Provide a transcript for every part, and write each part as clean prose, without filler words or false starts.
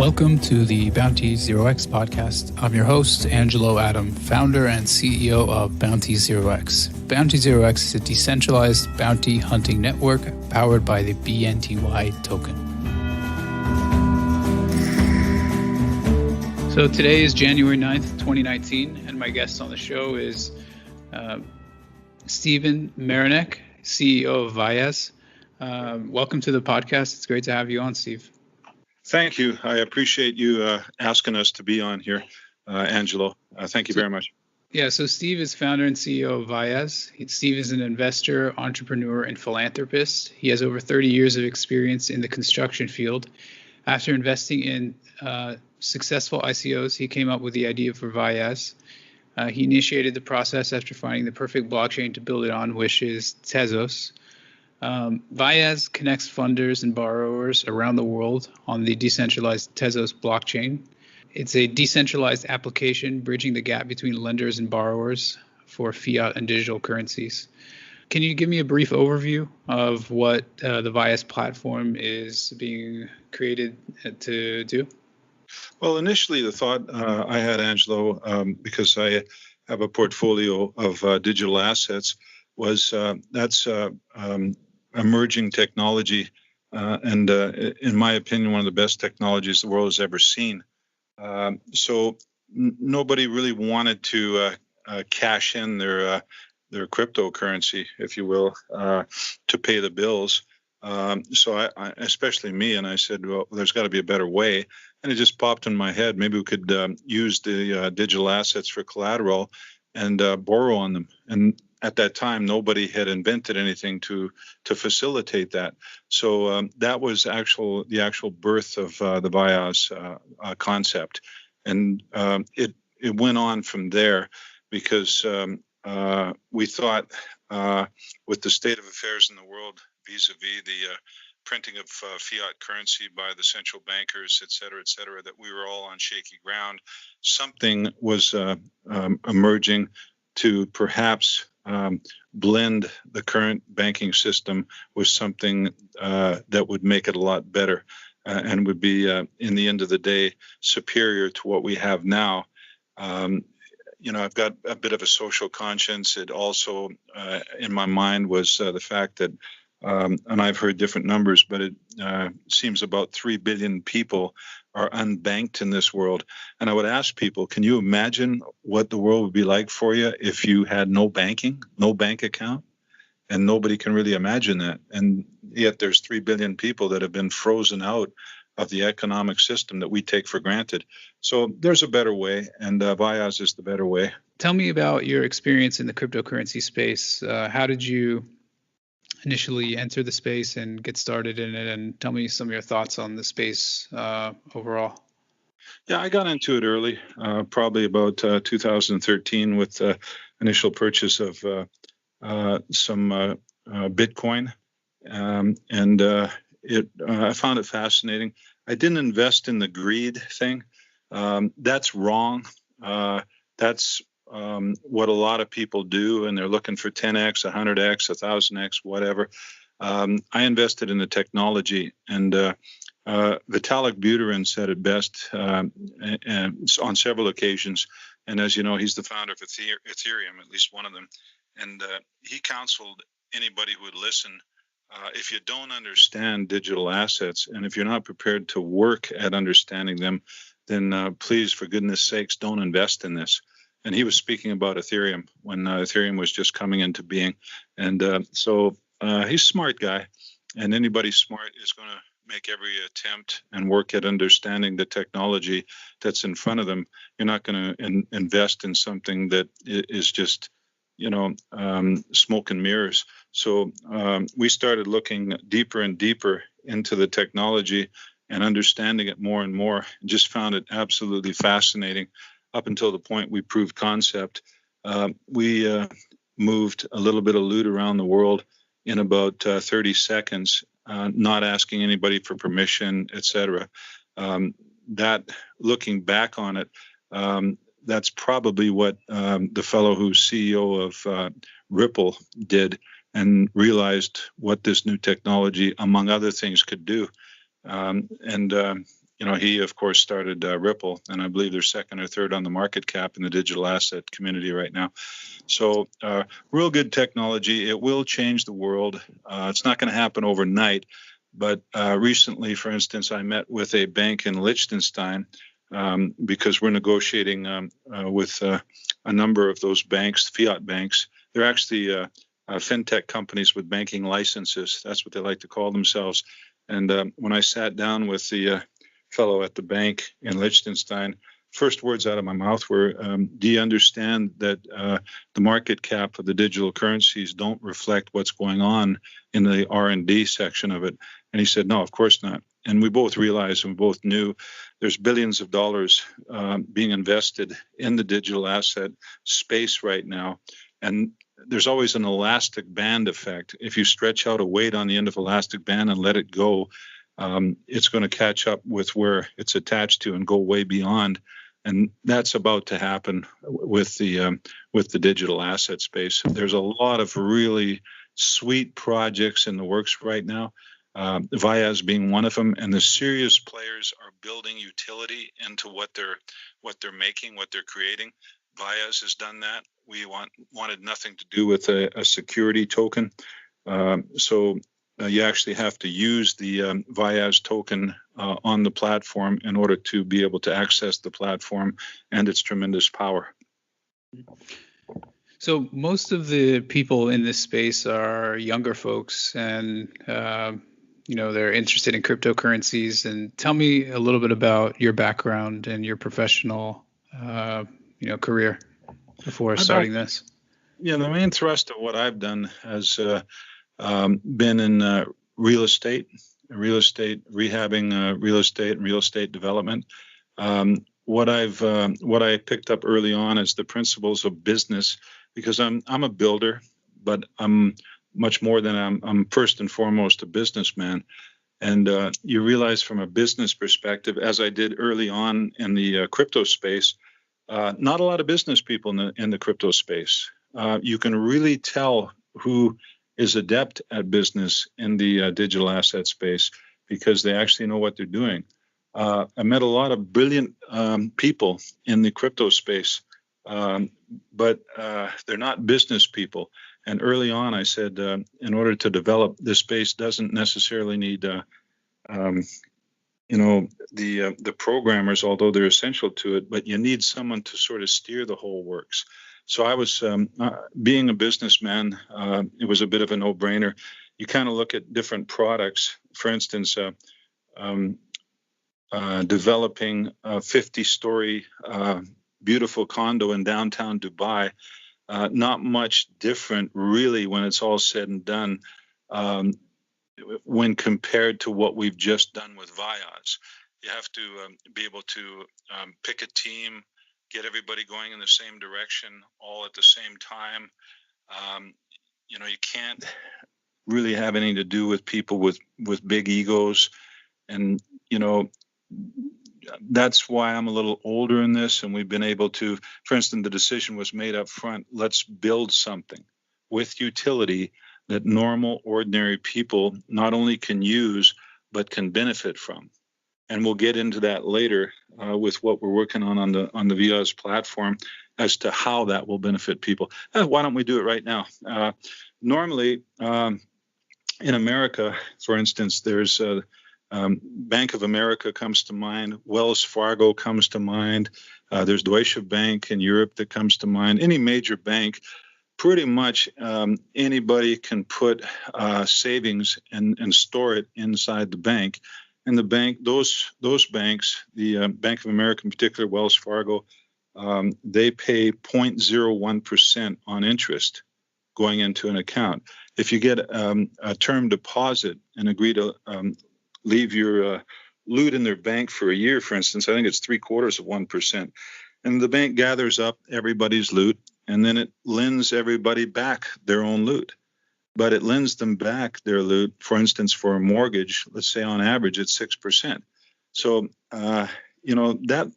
Welcome to the Bounty Zero X podcast. I'm your host, Angelo Adam, founder and CEO of Bounty Zero X. Bounty Zero X is a decentralized bounty hunting network powered by the BNTY token. So today is January 9th, 2019, and my guest on the show is Stephen Marinek, CEO of Vyas. Welcome to the podcast. It's great to have you on, Steve. Thank you. I appreciate you asking us to be on here, Angelo. Thank you very much. Yeah, so Steve is founder and CEO of Vyas. Steve is an investor, entrepreneur, and philanthropist. He has over 30 years of experience in the construction field. After investing in successful ICOs, he came up with the idea for Vyas. He initiated the process after finding the perfect blockchain to build it on, which is Tezos. Vyas connects funders and borrowers around the world on the decentralized Tezos blockchain. It's a decentralized application bridging the gap between lenders and borrowers for fiat and digital currencies. Can you give me a brief overview of what the Vyas platform is being created to do? Well, initially the thought I had, Angelo, because I have a portfolio of digital assets, was that's emerging technology, and in my opinion, one of the best technologies the world has ever seen. So nobody really wanted to cash in their cryptocurrency, if you will, to pay the bills. So I, especially me, and I said, well, there's got to be a better way. And it just popped in my head. Maybe we could use the digital assets for collateral and borrow on them. And at that time, nobody had invented anything to facilitate that. So that was the actual birth of the Vyas concept, and it went on from there because we thought, with the state of affairs in the world vis-a-vis the printing of fiat currency by the central bankers, et cetera, that we were all on shaky ground. Something was emerging to perhaps blend the current banking system with something that would make it a lot better and would be, in the end of the day, superior to what we have now. I've got a bit of a social conscience. It also, in my mind, was the fact that, and I've heard different numbers, but it seems about 3 billion people are unbanked in this world. And I would ask people, can you imagine what the world would be like for you if you had no banking, no bank account? And nobody can really imagine that. And yet there's 3 billion people that have been frozen out of the economic system that we take for granted. So there's a better way, and Vyas is the better way. Tell me about your experience in the cryptocurrency space. How did you initially enter the space and get started in it, and tell me some of your thoughts on the space overall. Yeah, I got into it early, probably about 2013 with the initial purchase of some Bitcoin, and I found it fascinating. I didn't invest in the greed thing. That's wrong. That's what a lot of people do, and they're looking for 10x, 100x, 1000x, whatever. I invested in the technology, and Vitalik Buterin said it best and on several occasions. And as you know, he's the founder of Ethereum, at least one of them. And he counseled anybody who would listen, if you don't understand digital assets, and if you're not prepared to work at understanding them, then please, for goodness sakes, don't invest in this. And he was speaking about Ethereum when Ethereum was just coming into being. And so he's a smart guy, and anybody smart is going to make every attempt and work at understanding the technology that's in front of them. You're not going to invest in something that is just, smoke and mirrors. So we started looking deeper and deeper into the technology and understanding it more and more, and just found it absolutely fascinating. Up until the point we proved concept, we moved a little bit of loot around the world in about 30 seconds, not asking anybody for permission, etc. That, looking back on it, that's probably what the fellow who's CEO of Ripple did, and realized what this new technology, among other things, could do. he of course started Ripple, and I believe they're second or third on the market cap in the digital asset community right now. So real good technology. It will change the world. It's not going to happen overnight, but recently, for instance, I met with a bank in Liechtenstein because we're negotiating with a number of those banks, fiat banks. They're actually fintech companies with banking licenses. That's what they like to call themselves. And when I sat down with the fellow at the bank in Liechtenstein, first words out of my mouth were, do you understand that the market cap of the digital currencies don't reflect what's going on in the R&D section of it? And he said, no, of course not. And we both realized and we both knew there's billions of dollars being invested in the digital asset space right now. And there's always an elastic band effect. If you stretch out a weight on the end of elastic band and let it go, it's going to catch up with where it's attached to and go way beyond. And that's about to happen with the digital asset space. There's a lot of really sweet projects in the works right now. Vias being one of them, and the serious players are building utility into what they're making, what they're creating. Vias has done that. We wanted nothing to do with a security token. So you actually have to use the Vias token on the platform in order to be able to access the platform and its tremendous power. So most of the people in this space are younger folks, and they're interested in cryptocurrencies. And tell me a little bit about your background and your professional career before starting this. Yeah, the main thrust of what I've done has been in real estate, rehabbing real estate and real estate development. What I picked up early on is the principles of business, because I'm a builder, but I'm much more than I'm first and foremost a businessman. And you realize from a business perspective, as I did early on in the crypto space, not a lot of business people in the crypto space. You can really tell who is adept at business in the digital asset space because they actually know what they're doing. I met a lot of brilliant people in the crypto space, but they're not business people. And early on, I said, in order to develop this space, doesn't necessarily need the programmers, although they're essential to it, but you need someone to sort of steer the whole works. So I was, being a businessman, it was a bit of a no-brainer. You kind of look at different products. For instance, developing a 50-story beautiful condo in downtown Dubai, not much different really when it's all said and done when compared to what we've just done with Vias. You have to be able to pick a team, get everybody going in the same direction all at the same time. You can't really have anything to do with people with big egos. And, that's why I'm a little older in this. And we've been able to, for instance, the decision was made up front. Let's build something with utility that normal, ordinary people not only can use, but can benefit from. And we'll get into that later with what we're working on the Vias platform as to how that will benefit people. Why don't we do it right now? Normally, in America, for instance, there's Bank of America comes to mind, Wells Fargo comes to mind, there's Deutsche Bank in Europe that comes to mind. Any major bank, pretty much anybody can put savings and store it inside the bank. And the bank, those banks, the Bank of America in particular, Wells Fargo, they pay 0.01% on interest going into an account. If you get a term deposit and agree to leave your loot in their bank for a year, for instance, I think it's 0.75%. And the bank gathers up everybody's loot, and then it lends everybody back their own loot. But it lends them back their loot, for instance, for a mortgage, let's say on average, it's 6%. So, that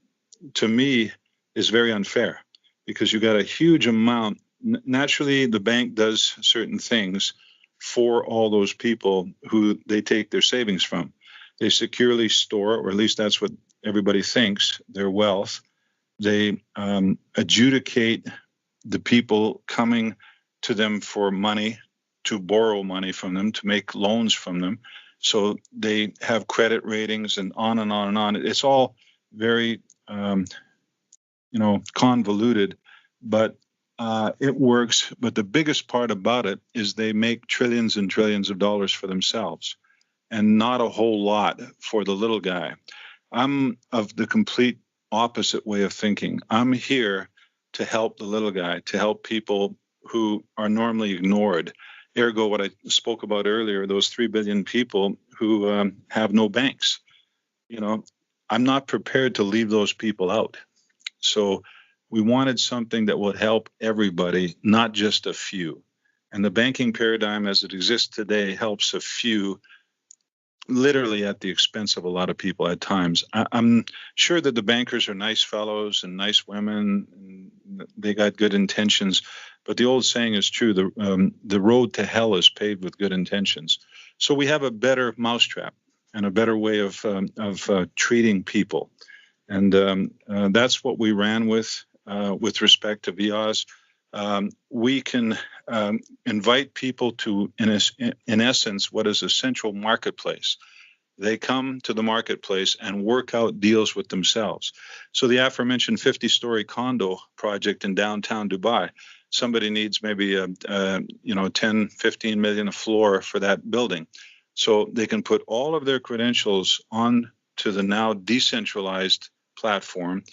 to me is very unfair because you got a huge amount. Naturally, the bank does certain things for all those people who they take their savings from. They securely store, or at least that's what everybody thinks, their wealth. They adjudicate the people coming to them for money, to borrow money from them, to make loans from them. So they have credit ratings and on and on and on. It's all very, convoluted, but it works. But the biggest part about it is they make trillions and trillions of dollars for themselves and not a whole lot for the little guy. I'm of the complete opposite way of thinking. I'm here to help the little guy, to help people who are normally ignored. Ergo, what I spoke about earlier, those 3 billion people who have no banks. I'm not prepared to leave those people out. So we wanted something that would help everybody, not just a few. And the banking paradigm as it exists today helps a few, literally at the expense of a lot of people at times. I'm sure that the bankers are nice fellows and nice women, and they got good intentions, but the old saying is true: the road to hell is paved with good intentions. So we have a better mousetrap and a better way of treating people, and that's what we ran with respect to VIAs. We can invite people to, in essence, what is a central marketplace. They come to the marketplace and work out deals with themselves. So the aforementioned 50-story condo project in downtown Dubai, somebody needs maybe 10, 15 million a floor for that building. So they can put all of their credentials on to the now decentralized platform,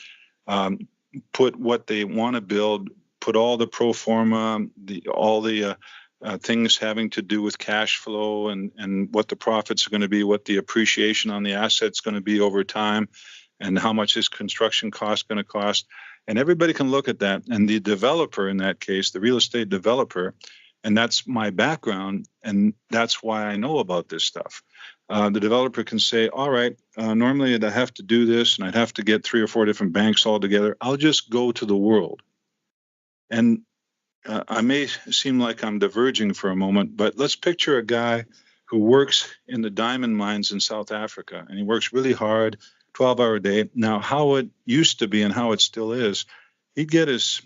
put what they want to build, put all the pro forma, all the things having to do with cash flow and what the profits are going to be, what the appreciation on the assets going to be over time, and how much is construction cost going to cost. And everybody can look at that. And the developer in that case, the real estate developer, and that's my background, and that's why I know about this stuff. The developer can say, all right, normally I'd have to do this, and I'd have to get 3 or 4 different banks all together. I'll just go to the world. And I may seem like I'm diverging for a moment, but let's picture a guy who works in the diamond mines in South Africa, and he works really hard, 12-hour day. Now, how it used to be and how it still is, he'd get his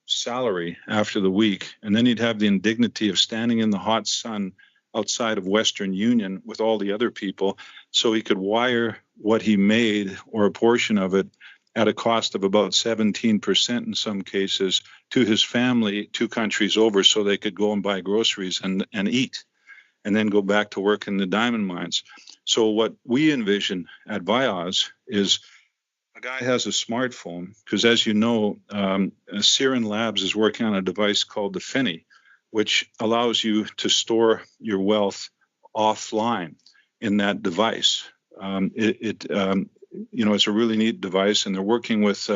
salary after the week, and then he'd have the indignity of standing in the hot sun outside of Western Union with all the other people so he could wire what he made or a portion of it at a cost of about 17% in some cases to his family 2 countries over so they could go and buy groceries and eat and then go back to work in the diamond mines. So what we envision at VIAS is a guy has a smartphone, because as you know, Siren Labs is working on a device called the Finny, which allows you to store your wealth offline in that device. It's a really neat device, and they're working with,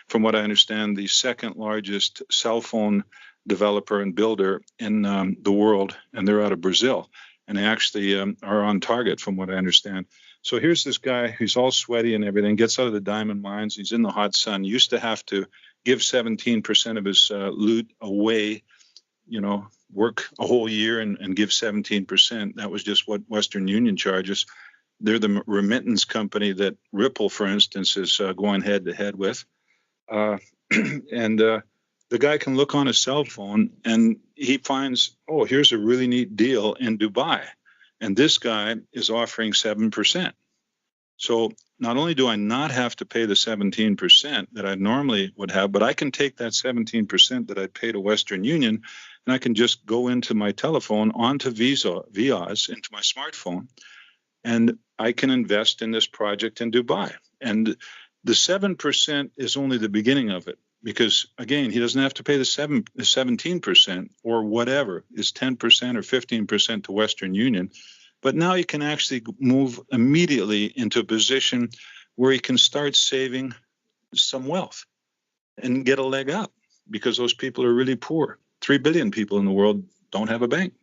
from what I understand, the second largest cell phone developer and builder in the world, and they're out of Brazil, and they actually are on target, from what I understand. So here's this guy who's all sweaty and everything, gets out of the diamond mines, he's in the hot sun, used to have to give 17% of his loot away, work a whole year and give 17%. That was just what Western Union charges. They're the remittance company that Ripple, for instance, is going head to head with. And the guy can look on his cell phone and he finds, oh, here's a really neat deal in Dubai. And this guy is offering 7%. So not only do I not have to pay the 17% that I normally would have, but I can take that 17% that I'd pay to Western Union, and I can just go into my telephone, onto VIAs, into my smartphone, and I can invest in this project in Dubai. And the 7% is only the beginning of it, because, again, he doesn't have to pay the 17% or whatever is 10% or 15% to Western Union. But now he can actually move immediately into a position where he can start saving some wealth and get a leg up, because those people are really poor. 3 billion people in the world don't have a bank.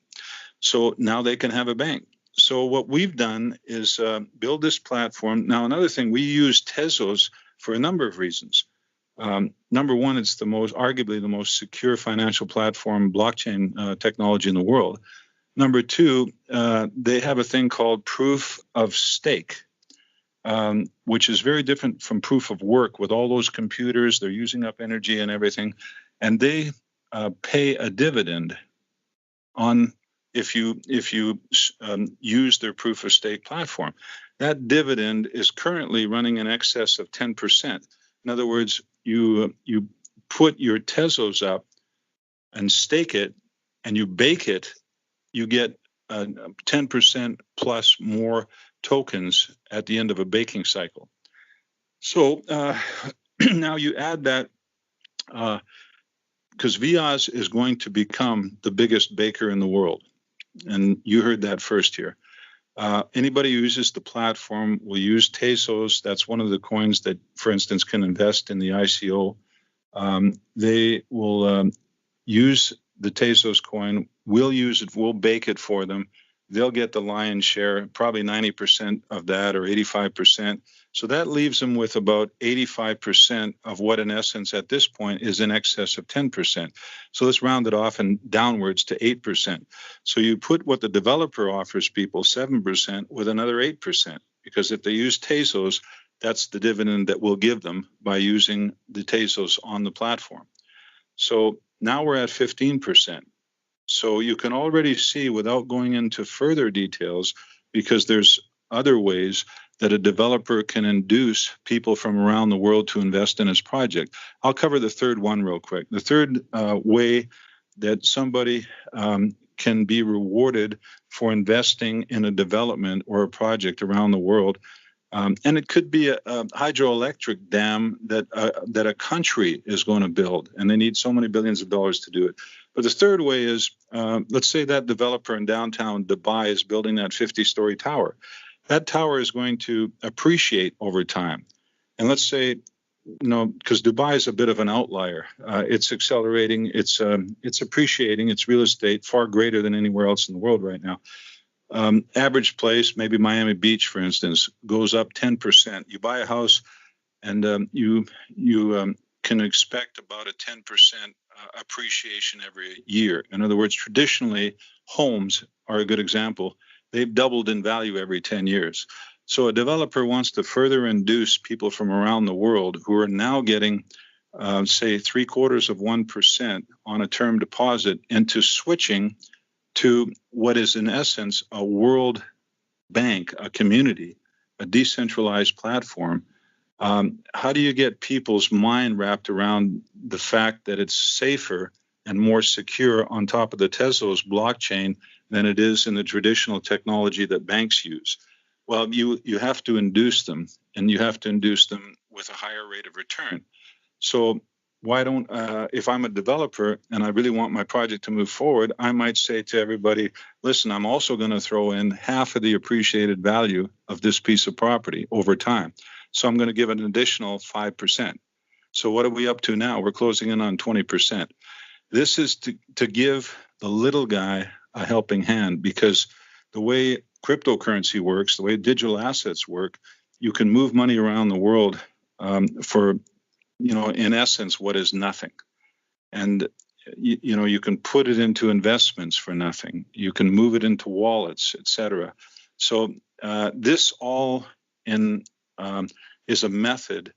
So now they can have a bank. So what we've done is build this platform. Now, another thing, we use Tezos for a number of reasons. Number one, it's arguably the most secure financial platform, blockchain technology in the world. Number two, they have a thing called proof of stake, which is very different from proof of work. With all those computers, they're using up energy and everything, and they pay a dividend on if you use their proof of stake platform. That dividend is currently running in excess of 10%. In other words, you put your Tezos up and stake it, and you bake it, you get 10% plus more tokens at the end of a baking cycle. So now you add that, because VIAS is going to become the biggest baker in the world. And you heard that first here. Anybody who uses the platform will use Tezos. That's one of the coins that, for instance, can invest in the ICO. They will use the Tezos coin. We'll use it. We'll bake it for them. They'll get the lion's share, probably 90% of that or 85%. So that leaves them with about 85% of what, in essence, at this point is in excess of 10%. So let's round it off and downwards to 8%. So you put what the developer offers people, 7%, with another 8%, because if they use Tezos, that's the dividend that we'll give them by using the Tezos on the platform. So now we're at 15%. So you can already see, without going into further details, because there's other ways that a developer can induce people from around the world to invest in his project. I'll cover the third one real quick. The third way that somebody can be rewarded for investing in a development or a project around the world, and it could be a hydroelectric dam that a country is going to build, and they need so many billions of dollars to do it. But the third way is, let's say that developer in downtown Dubai is building that 50-story tower. That tower is going to appreciate over time. And let's say, because Dubai is a bit of an outlier. It's accelerating. It's appreciating. Its real estate far greater than anywhere else in the world right now. Average place, maybe Miami Beach, for instance, goes up 10%. You buy a house, and you can expect about a 10% appreciation every year. In other words, traditionally, homes are a good example. They've doubled in value every 10 years. So a developer wants to further induce people from around the world who are now getting, say, 0.75% on a term deposit into switching to what is, in essence, a world bank, a community, a decentralized platform. How do you get people's mind wrapped around the fact that it's safer and more secure on top of the Tezos blockchain than it is in the traditional technology that banks use? Well, you have to induce them, and you have to induce them with a higher rate of return. So why don't, if I'm a developer and I really want my project to move forward, I might say to everybody, listen, I'm also going to throw in half of the appreciated value of this piece of property over time. So I'm going to give an additional 5%. So what are we up to now? We're closing in on 20%. This is to give the little guy a helping hand, because the way cryptocurrency works, the way digital assets work, you can move money around the world for, in essence, what is nothing. And, you can put it into investments for nothing. You can move it into wallets, etc. So this all is a method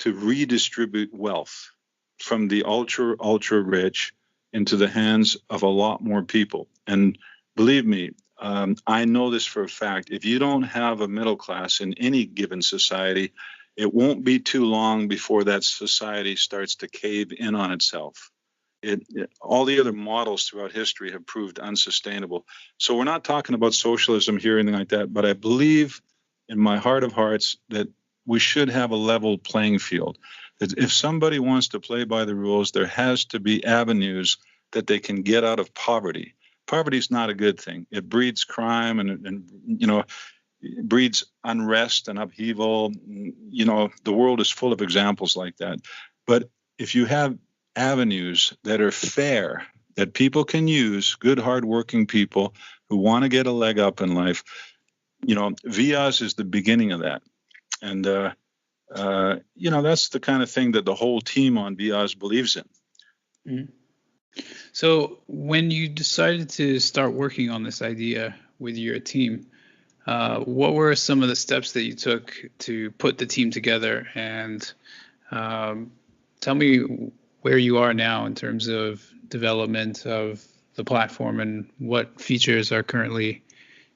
to redistribute wealth from the ultra rich into the hands of a lot more people. And believe me, I know this for a fact. If you don't have a middle class in any given society, it won't be too long before that society starts to cave in on itself. All the other models throughout history have proved unsustainable. So we're not talking about socialism here or anything like that, but I believe in my heart of hearts that we should have a level playing field. That if somebody wants to play by the rules, there has to be avenues that they can get out of poverty. Poverty is not a good thing. It breeds crime and it breeds unrest and upheaval. The world is full of examples like that. But if you have avenues that are fair, that people can use, good, hardworking people who want to get a leg up in life, VIAS is the beginning of that. And, that's the kind of thing that the whole team on VIAS believes in. Mm-hmm. So when you decided to start working on this idea with your team, what were some of the steps that you took to put the team together? And um, tell me where you are now in terms of development of the platform and what features are currently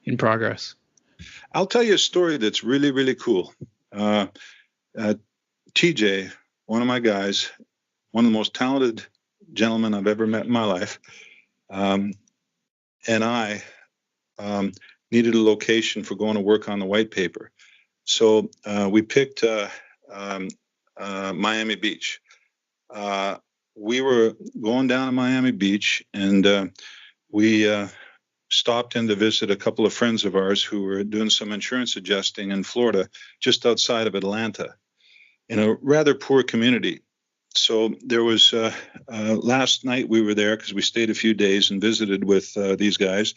in progress. I'll tell you a story that's really, really cool. Uh, uh, TJ, one of my guys, one of the most talented gentlemen I've ever met in my life, um, and I um, needed a location for going to work on the white paper. So we picked um, Miami Beach. Uh, we were going down to Miami Beach, and we stopped in to visit a couple of friends of ours who were doing some insurance adjusting in Florida, just outside of Atlanta, in a rather poor community. So there was last night we were there because we stayed a few days and visited with these guys,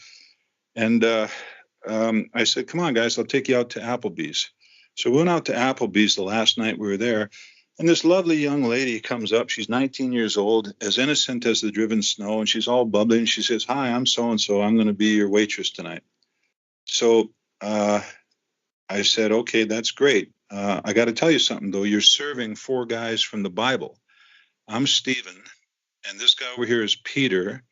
and I said, "Come on, guys, I'll take you out to Applebee's." So we went out to Applebee's the last night we were there, and this lovely young lady comes up. She's 19 years old, as innocent as the driven snow, and she's all bubbly. And she says, "Hi, I'm so and so. I'm going to be your waitress tonight." So I said, "Okay, that's great. I got to tell you something, though. You're serving four guys from the Bible. I'm Stephen, and this guy over here is Peter,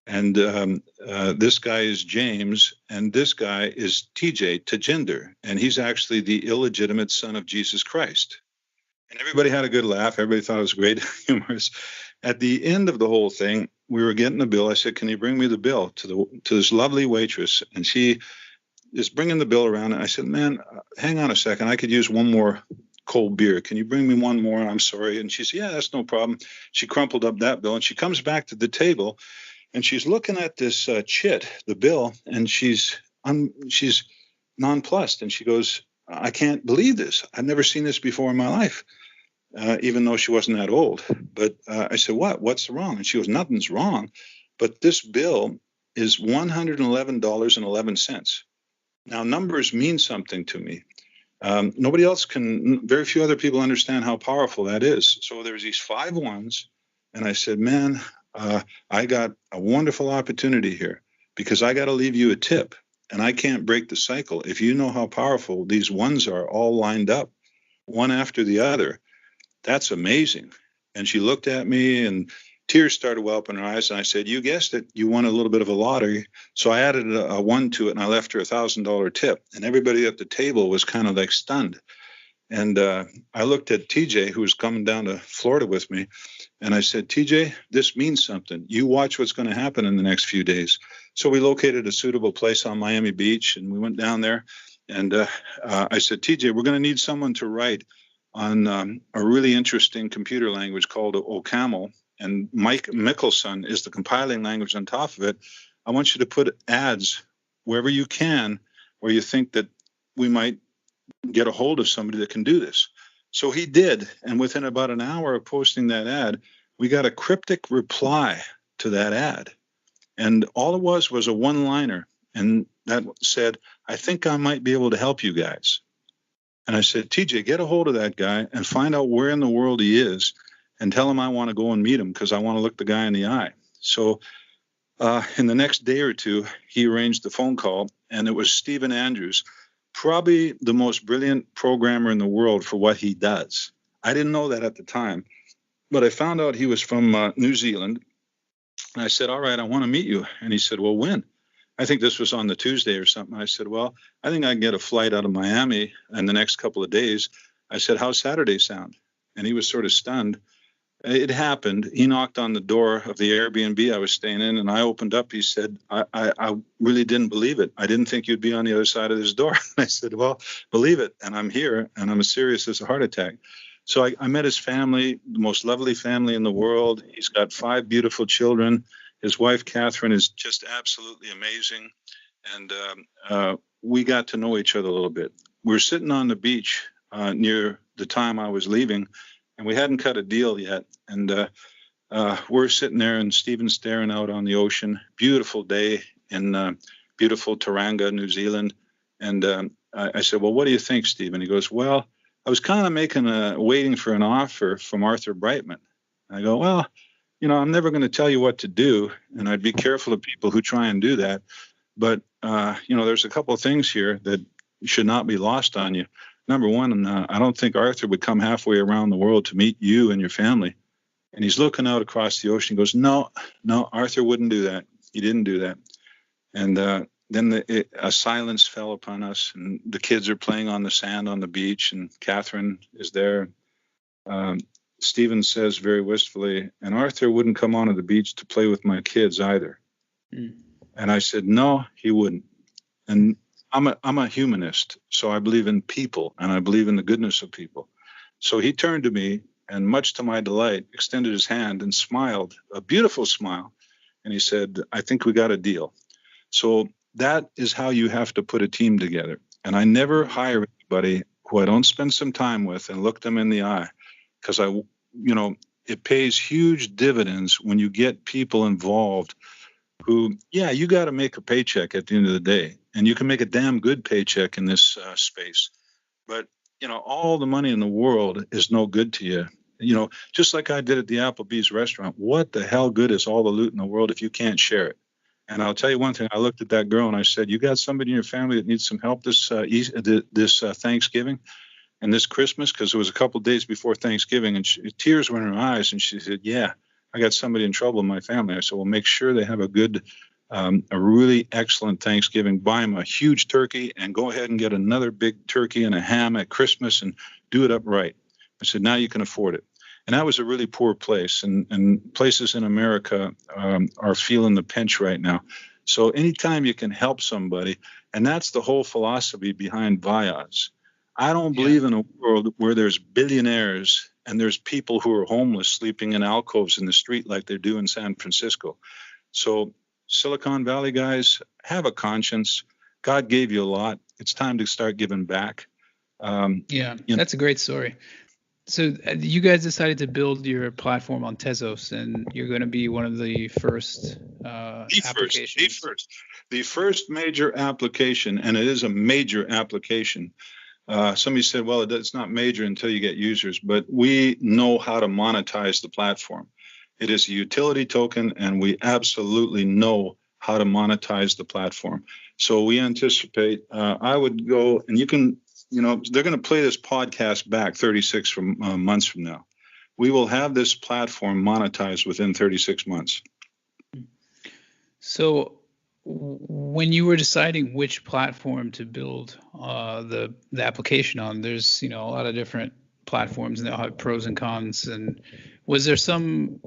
and this guy is James, and this guy is TJ, Tejinder, and he's actually the illegitimate son of Jesus Christ." And everybody had a good laugh. Everybody thought it was great, humorous. At the end of the whole thing, we were getting the bill. I said, "Can you bring me the bill to this lovely waitress?" And she is bringing the bill around. And I said, "Man, hang on a second. I could use one more cold beer. Can you bring me one more? I'm sorry." And she said, "Yeah, that's no problem." She crumpled up that bill, and she comes back to the table, and she's looking at this chit, the bill, and she's nonplussed, and she goes, "I can't believe this. I've never seen this before in my life." Even though she wasn't that old. But I said, What's wrong? And she goes, "Nothing's wrong. But this bill is $111.11. Now, numbers mean something to me. Nobody else can, very few other people understand how powerful that is. So there's these five ones. And I said, "Man, I got a wonderful opportunity here because I got to leave you a tip. And I can't break the cycle. If you know how powerful these ones are all lined up, one after the other, that's amazing." And she looked at me and tears started well up in her eyes. And I said, "You guessed it. You won a little bit of a lottery." So I added a one to it and I left her $1,000 tip. And everybody at the table was kind of like stunned. And I looked at TJ, who was coming down to Florida with me. And I said, "TJ, this means something. You watch what's going to happen in the next few days." So we located a suitable place on Miami Beach and we went down there. And I said, "TJ, we're going to need someone to write on a really interesting computer language called OCaml, and Mike Mickelson is the compiling language on top of it. I want you to put ads wherever you can, where you think that we might get a hold of somebody that can do this." So he did, and within about an hour of posting that ad, we got a cryptic reply to that ad, and all it was a one-liner, and that said, "I think I might be able to help you guys." And I said, "TJ, get a hold of that guy and find out where in the world he is and tell him I want to go and meet him because I want to look the guy in the eye." So in the next day or two, he arranged the phone call, and it was Stephen Andrews, probably the most brilliant programmer in the world for what he does. I didn't know that at the time, but I found out he was from New Zealand. And I said, "All right, I want to meet you." And he said, "Well, when?" I think this was on the Tuesday or something. I said, "Well, I think I can get a flight out of Miami in the next couple of days." I said, "How's Saturday sound?" And he was sort of stunned. It happened. He knocked on the door of the Airbnb I was staying in, and I opened up. He said, I really didn't believe it. I didn't think you'd be on the other side of this door." I said, "Well, believe it. And I'm here, and I'm as serious as a heart attack." So I met his family, the most lovely family in the world. He's got five beautiful children. His wife, Catherine, is just absolutely amazing. And we got to know each other a little bit. We were sitting on the beach near the time I was leaving, and we hadn't cut a deal yet. And we're sitting there, and Stephen's staring out on the ocean. Beautiful day in beautiful Tauranga, New Zealand. And I said, "Well, what do you think, Stephen?" He goes, "Well, I was kind of waiting for an offer from Arthur Brightman." I go, "Well, I'm never going to tell you what to do, and I'd be careful of people who try and do that. But, there's a couple of things here that should not be lost on you. Number one, I don't think Arthur would come halfway around the world to meet you and your family. And he's looking out across the ocean, goes, no, Arthur wouldn't do that. He didn't do that. And then a silence fell upon us, and the kids are playing on the sand on the beach, and Catherine is there. Stephen says very wistfully, and Arthur wouldn't come onto the beach to play with my kids either. Mm. And I said, no, he wouldn't. And I'm a humanist, so I believe in people, and I believe in the goodness of people. So he turned to me, and much to my delight, extended his hand and smiled, a beautiful smile. And he said, I think we got a deal. So that is how you have to put a team together. And I never hire anybody who I don't spend some time with and look them in the eye, because it pays huge dividends when you get people involved who, you got to make a paycheck at the end of the day, and you can make a damn good paycheck in this space. But, all the money in the world is no good to you. Just like I did at the Applebee's restaurant, what the hell good is all the loot in the world if you can't share it? And I'll tell you one thing. I looked at that girl and I said, you got somebody in your family that needs some help this Thanksgiving and this Christmas? Because it was a couple of days before Thanksgiving, and tears were in her eyes. And she said, yeah, I got somebody in trouble in my family. I said, well, make sure they have a really excellent Thanksgiving. Buy them a huge turkey and go ahead and get another big turkey and a ham at Christmas and do it up right. I said, now you can afford it. And that was a really poor place, and places in America are feeling the pinch right now. So anytime you can help somebody, and that's the whole philosophy behind Vias. I don't believe in a world where there's billionaires and there's people who are homeless sleeping in alcoves in the street like they do in San Francisco. So Silicon Valley guys, have a conscience. God gave you a lot. It's time to start giving back. That's a great story. So you guys decided to build your platform on Tezos, and you're going to be one of the first applications. The first major application, and it is a major application. Somebody said, well, it's not major until you get users, but we know how to monetize the platform. It is a utility token, and we absolutely know how to monetize the platform. So we anticipate, I would go, and you can, they're going to play this podcast back 36 months from now. We will have this platform monetized within 36 months. So when you were deciding which platform to build the application on, there's, a lot of different platforms, and they'll have pros and cons. And was there some,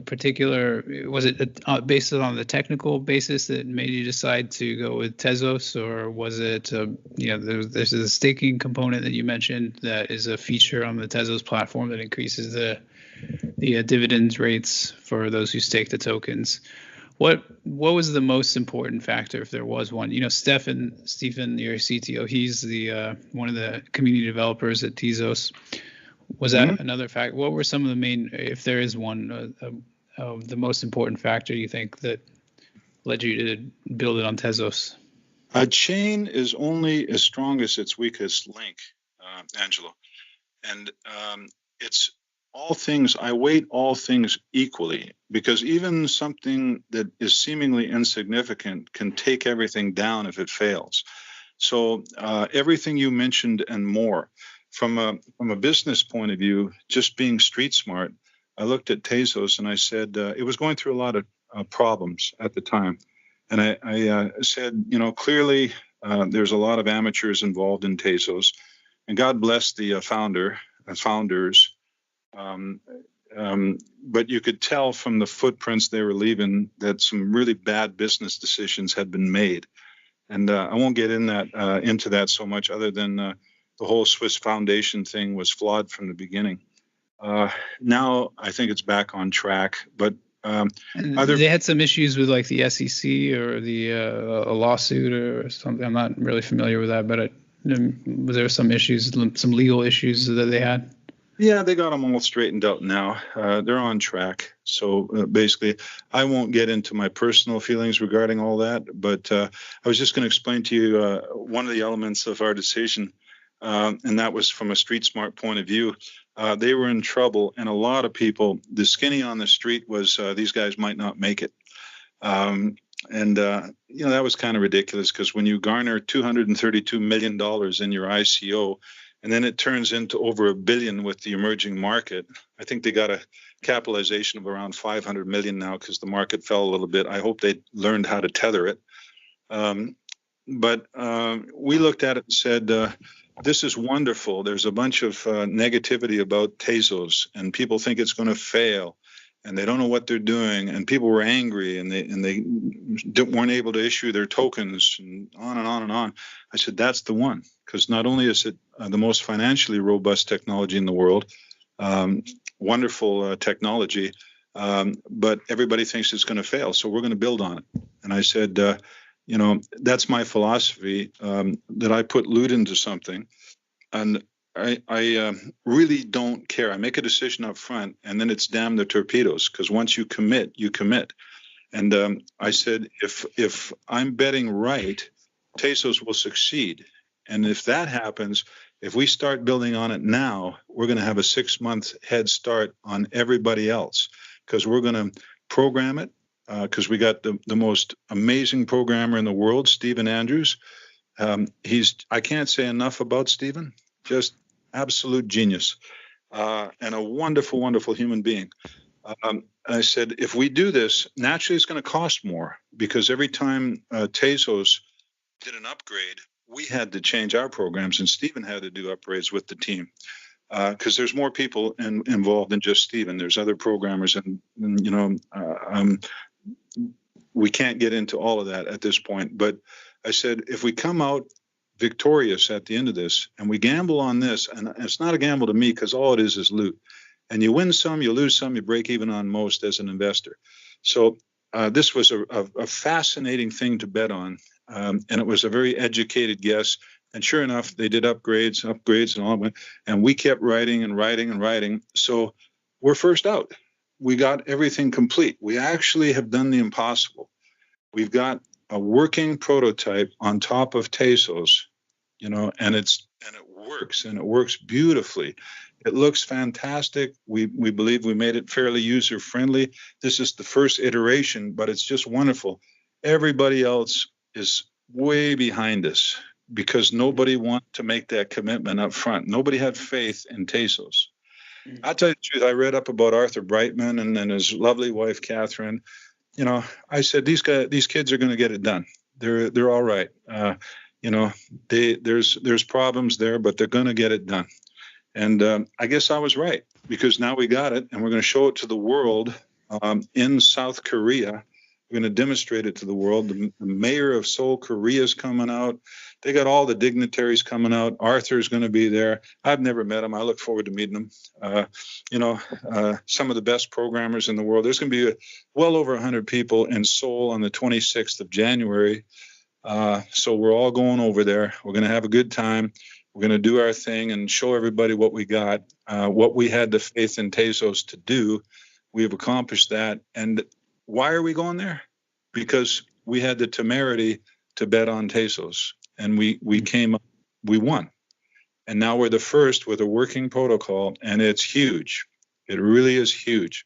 particular, was it based on the technical basis that made you decide to go with Tezos, or was it, there's a staking component that you mentioned that is a feature on the Tezos platform that increases the dividends rates for those who stake the tokens. What was the most important factor, if there was one? Stephen, your CTO, he's the one of the community developers at Tezos. Was that another factor? What were some of the main, if there is one, the most important factor you think that led you to build it on Tezos? A chain is only as strong as its weakest link, Angelo. And it's all things, I weight all things equally, because even something that is seemingly insignificant can take everything down if it fails. So everything you mentioned and more. From a business point of view, just being street smart, I looked at Tezos and I said, it was going through a lot of problems at the time. And I said, clearly there's a lot of amateurs involved in Tezos, and God bless the founders. But you could tell from the footprints they were leaving that some really bad business decisions had been made. And I won't get into that so much, other than the whole Swiss Foundation thing was flawed from the beginning. Now I think it's back on track, but they had some issues with like the SEC or a lawsuit or something. I'm not really familiar with that, but was there some issues, some legal issues that they had? Yeah, they got them all straightened out now. They're on track. So basically, I won't get into my personal feelings regarding all that, but I was just going to explain to you one of the elements of our decision. and that was from a street smart point of view. They were in trouble, and a lot of people, the skinny on the street was these guys might not make it. And that was kind of ridiculous, because when you garner $232 million in your ICO, and then it turns into over $1 billion with the emerging market. I think they got a capitalization of around 500 million now, because the market fell a little bit. I hope they learned how to tether it. But we looked at it and said, this is wonderful. There's a bunch of negativity about Tezos, and people think it's going to fail, and they don't know what they're doing. And people were angry, and they weren't able to issue their tokens, and on and on and on. I said, that's the one, because not only is it the most financially robust technology in the world, wonderful technology, but everybody thinks it's going to fail, so we're going to build on it. And I said, that's my philosophy, that I put loot into something, and I really don't care. I make a decision up front, and then it's damn the torpedoes, because once you commit, you commit. And I said, if I'm betting right, Tezos will succeed. And if that happens, if we start building on it now, we're going to have a 6-month head start on everybody else, because we're going to program it, because we got the most amazing programmer in the world, Stephen Andrews. I can't say enough about Stephen, just absolute genius, and a wonderful, wonderful human being. I said, if we do this, naturally it's going to cost more, because every time Tezos did an upgrade, we had to change our programs, and Stephen had to do upgrades with the team, because there's more people involved than just Stephen. There's other programmers, and we can't get into all of that at this point. But I said, if we come out victorious at the end of this, and we gamble on this, and it's not a gamble to me, because all it is loot. And you win some, you lose some, you break even on most as an investor. So this was a fascinating thing to bet on. And it was a very educated guess. And sure enough, they did upgrades and all that. And we kept writing and writing and writing. So we're first out. We got everything complete. We actually have done the impossible. We've got a working prototype on top of Tezos, and it works, and it works beautifully. It looks fantastic. We believe we made it fairly user friendly. This is the first iteration, but it's just wonderful. Everybody else is way behind us, because nobody wanted to make that commitment up front. Nobody had faith in Tezos. Mm-hmm. I'll tell you the truth. I read up about Arthur Brightman and his lovely wife, Catherine. I said, these kids are going to get it done. They're all right. There's problems there, but they're going to get it done. And I guess I was right, because now we got it, and we're going to show it to the world in South Korea. We're going to demonstrate it to the world. The mayor of Seoul, Korea, is coming out. They got all the dignitaries coming out. Arthur's going to be there. I've never met him. I look forward to meeting him. Some of the best programmers in the world. There's going to be well over 100 people in Seoul on the 26th of January. So we're all going over there. We're going to have a good time. We're going to do our thing and show everybody what we got, what we had the faith in Tezos to do. We have accomplished that. And why are we going there? Because we had the temerity to bet on Tezos, and we came up, we won. And now we're the first with a working protocol, and it's huge. It really is huge.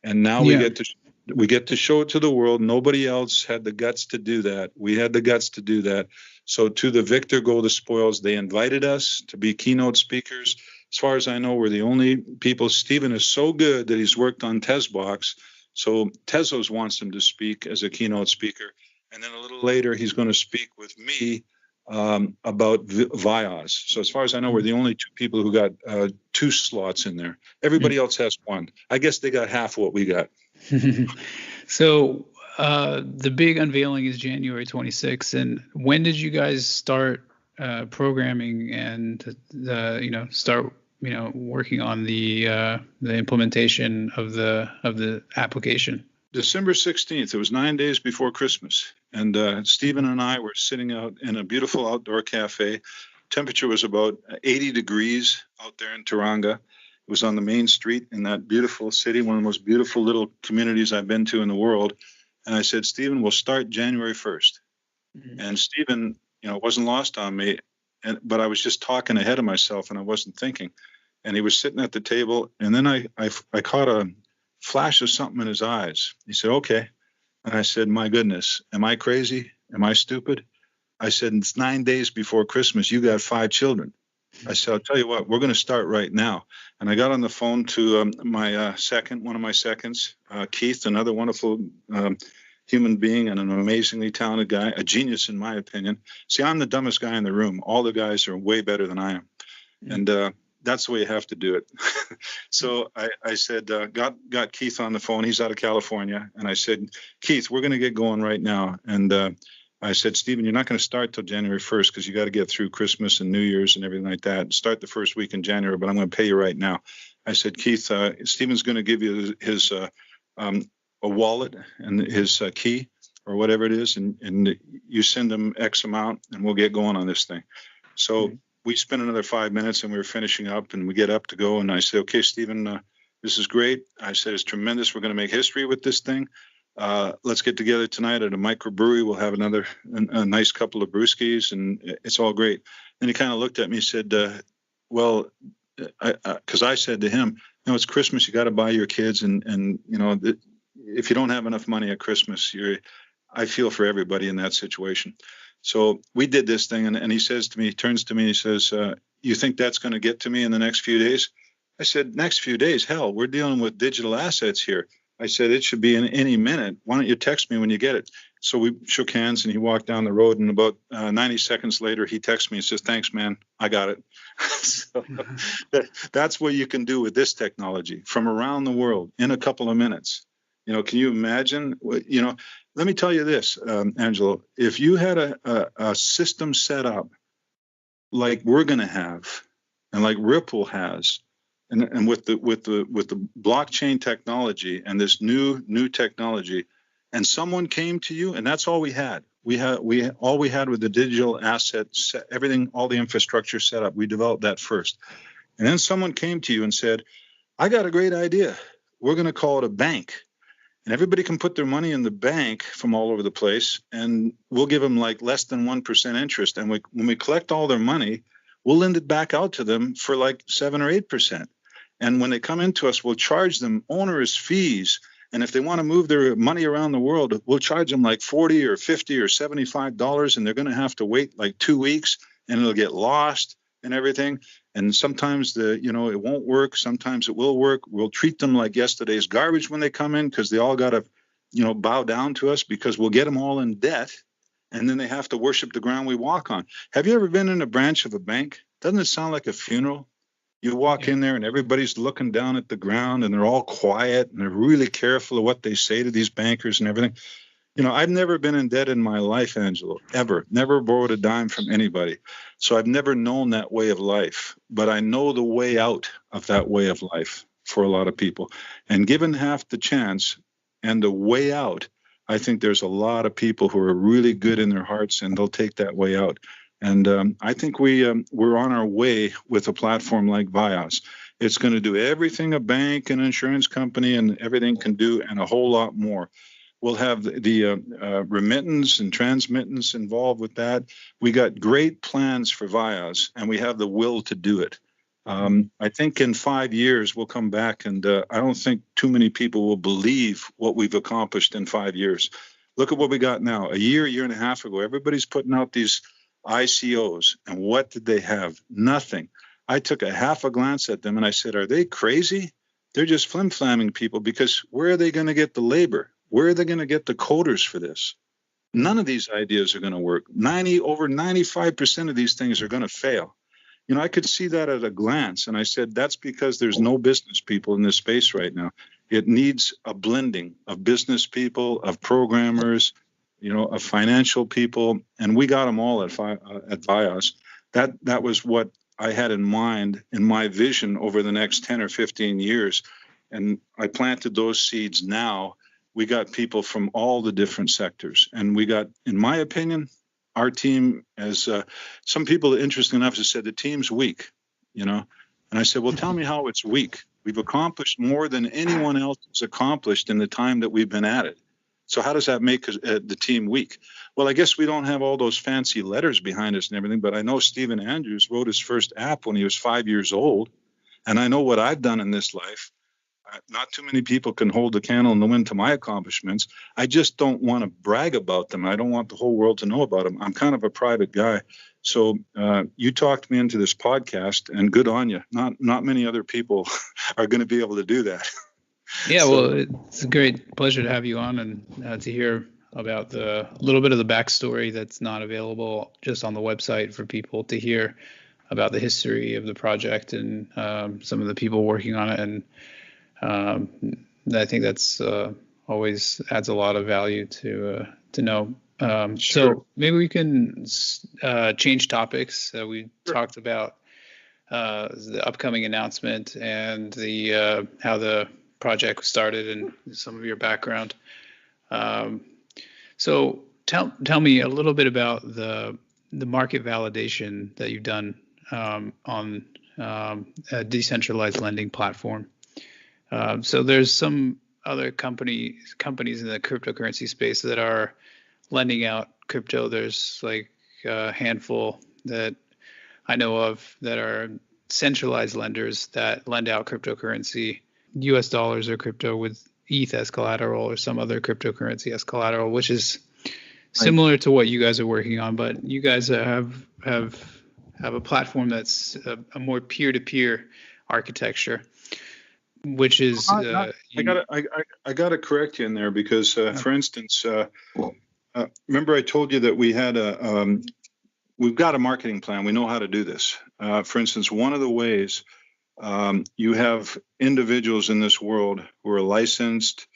And now we get to show it to the world. Nobody else had the guts to do that. We had the guts to do that. So to the victor go the spoils. They invited us to be keynote speakers. As far as I know, we're the only people. Stephen is so good that he's worked on Tezbox. So Tezos wants him to speak as a keynote speaker. And then a little later, he's going to speak with me about Vios. So as far as I know, we're the only two people who got 2 slots in there. Everybody else has 1. I guess they got half what we got. So the big unveiling is January 26th. And when did you guys start programming and start working on the implementation of the application? December 16th. It was 9 days before Christmas, and Stephen and I were sitting out in a beautiful outdoor cafe. Temperature was about 80 degrees out there in Taranga. It was on the main street in that beautiful city, one of the most beautiful little communities I've been to in the world. And I said, Stephen, we'll start January 1st. Mm-hmm. And Stephen, it wasn't lost on me. but I was just talking ahead of myself and I wasn't thinking. And he was sitting at the table, and then I caught a flash of something in his eyes. He said, "Okay." And I said, "My goodness, am I crazy? Am I stupid?" I said, "It's 9 days before Christmas. You got 5 children." I said, "I'll tell you what, we're going to start right now." And I got on the phone to one of my seconds, Keith, another wonderful human being and an amazingly talented guy, a genius in my opinion. See, I'm the dumbest guy in the room. All the guys are way better than I am. And that's the way you have to do it. So I said, got Keith on the phone. He's out of California. And I said, "Keith, we're going to get going right now." And I said, "Stephen, you're not going to start till January 1st because you got to get through Christmas and New Year's and everything like that. Start the first week in January, but I'm going to pay you right now." I said, "Keith, Stephen's going to give you his a wallet and his key or whatever it is, and you send him X amount, and we'll get going on this thing." So we spent another 5 minutes, and we were finishing up, and we get up to go, and I said, "Okay, Stephen, this is great." I said, "It's tremendous. We're going to make history with this thing. Let's get together tonight at a microbrewery. We'll have a nice couple of brewskis, and it's all great." And he kind of looked at me and said, "Well," because I said to him, "It's Christmas. You got to buy your kids, and if you don't have enough money at Christmas, I feel for everybody in that situation." So we did this thing, and he says to me, he turns to me, he says, "You think that's going to get to me in the next few days?" I said, "Next few days? Hell, we're dealing with digital assets here." I said, "It should be in any minute. Why don't you text me when you get it?" So we shook hands, and he walked down the road, and about 90 seconds later, he texts me and says, "Thanks, man. I got it." So that's what you can do with this technology from around the world in a couple of minutes. Can you imagine? Let me tell you this, Angelo. If you had a system set up like we're going to have, and like Ripple has, and with the blockchain technology and this new technology, and someone came to you, and that's all we had. All we had with the digital assets, everything, all the infrastructure set up. We developed that first, and then someone came to you and said, "I got a great idea. We're going to call it a bank. And everybody can put their money in the bank from all over the place, and we'll give them like less than 1% interest. And when we collect all their money, we'll lend it back out to them for like 7 or 8%. And when they come into us, we'll charge them onerous fees. And if they want to move their money around the world, we'll charge them like $40 or $50 or $75, and they're going to have to wait like 2 weeks, and it'll get lost and everything. And sometimes it won't work. Sometimes it will work. We'll treat them like yesterday's garbage when they come in because they all got to, bow down to us because we'll get them all in debt. And then they have to worship the ground we walk on. Have you ever been in a branch of a bank? Doesn't it sound like a funeral? You walk in there and everybody's looking down at the ground and they're all quiet and they're really careful of what they say to these bankers and everything. I've never been in debt in my life, Angelo, ever. Never borrowed a dime from anybody. So I've never known that way of life. But I know the way out of that way of life for a lot of people. And given half the chance and the way out, I think there's a lot of people who are really good in their hearts and they'll take that way out. And I think we're on our way with a platform like Vios. It's going to do everything a bank and insurance company and everything can do and a whole lot more. We'll have the remittance and transmittance involved with that. We got great plans for Vios, and we have the will to do it. I think in 5 years, we'll come back, and I don't think too many people will believe what we've accomplished in 5 years. Look at what we got now. A year and a half ago, everybody's putting out these ICOs, and what did they have? Nothing. I took a half a glance at them, and I said, "Are they crazy? They're just flim-flamming people because where are they going to get the labor? Where are they going to get the coders for this? None of these ideas are going to work. Over 95% of these things are going to fail." I could see that at a glance. And I said, that's because there's no business people in this space right now. It needs a blending of business people, of programmers, of financial people. And we got them all at Vios. That was what I had in mind in my vision over the next 10 or 15 years. And I planted those seeds now. We got people from all the different sectors. And we got, in my opinion, our team, as some people, interesting enough, have said the team's weak, And I said, well, tell me how it's weak. We've accomplished more than anyone else has accomplished in the time that we've been at it. So how does that make the team weak? Well, I guess we don't have all those fancy letters behind us and everything, but I know Stephen Andrews wrote his first app when he was 5 years old. And I know what I've done in this life. Not too many people can hold a candle in the wind to my accomplishments. I just don't want to brag about them. I don't want the whole world to know about them. I'm kind of a private guy. So you talked me into this podcast, and good on you. Not many other people are going to be able to do that. Yeah, well, it's a great pleasure to have you on and to hear about a little bit of the backstory that's not available just on the website for people to hear about the history of the project and some of the people working on it. And I think that's always adds a lot of value to know. Sure. So maybe we can change topics. We talked about the upcoming announcement and the how the project was started and some of your background. So tell me a little bit about the market validation that you've done on a decentralized lending platform. So there's some other companies in the cryptocurrency space that are lending out crypto. There's like a handful that I know of that are centralized lenders that lend out cryptocurrency, US dollars or crypto with ETH as collateral or some other cryptocurrency as collateral, which is similar to what you guys are working on, but you guys have a platform that's a more peer-to-peer architecture, which is I gotta correct you in there because for instance, remember I told you that we had we've got a marketing plan. We know how to do this. For instance, one of the ways you have individuals in this world who are licensed,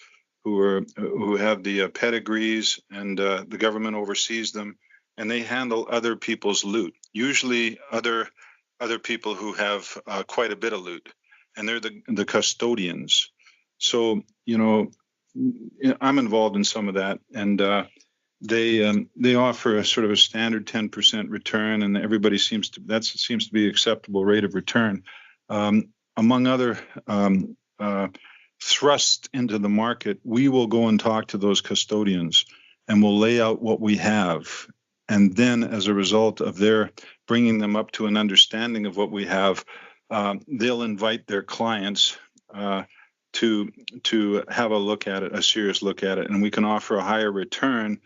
who have the pedigrees, and the government oversees them, and they handle other people's loot. Usually, other people who have quite a bit of loot, and they're the custodians. So I'm involved in some of that, and they offer a sort of a standard 10% return, and everybody seems to be acceptable rate of return. Among other thrust into the market, we will go and talk to those custodians, and we'll lay out what we have, and then as a result of their bringing them up to an understanding of what we have, they'll invite their clients to have a look at it, a serious look at it, and we can offer a higher return.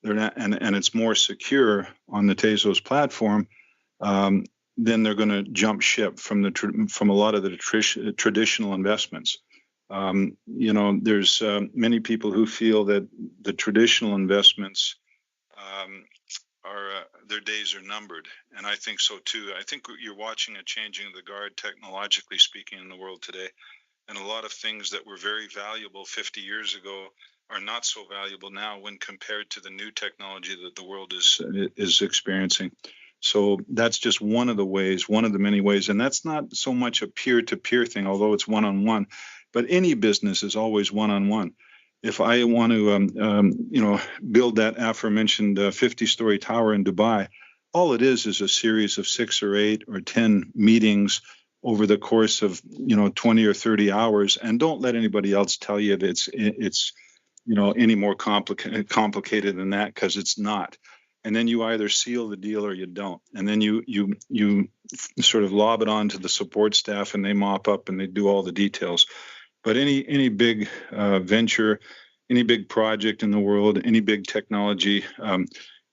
And it's more secure on the Tezos platform. Then they're going to jump ship from a lot of the traditional investments. There's many people who feel that the traditional investments their days are numbered, and I think so too. I think you're watching a changing of the guard, technologically speaking, in the world today, and a lot of things that were very valuable 50 years ago are not so valuable now when compared to the new technology that the world is experiencing. So that's just one of the many ways, and that's not so much a peer-to-peer thing, although it's one-on-one. But any business is always one-on-one. If I want to, build that aforementioned 50-story tower in Dubai, all it is a series of 6 or 8 or 10 meetings over the course of 20 or 30 hours, and don't let anybody else tell you that it's any more complicated than that, because it's not. And then you either seal the deal or you don't, and then you sort of lob it on to the support staff, and they mop up and they do all the details. But any big venture, any big project in the world, any big technology,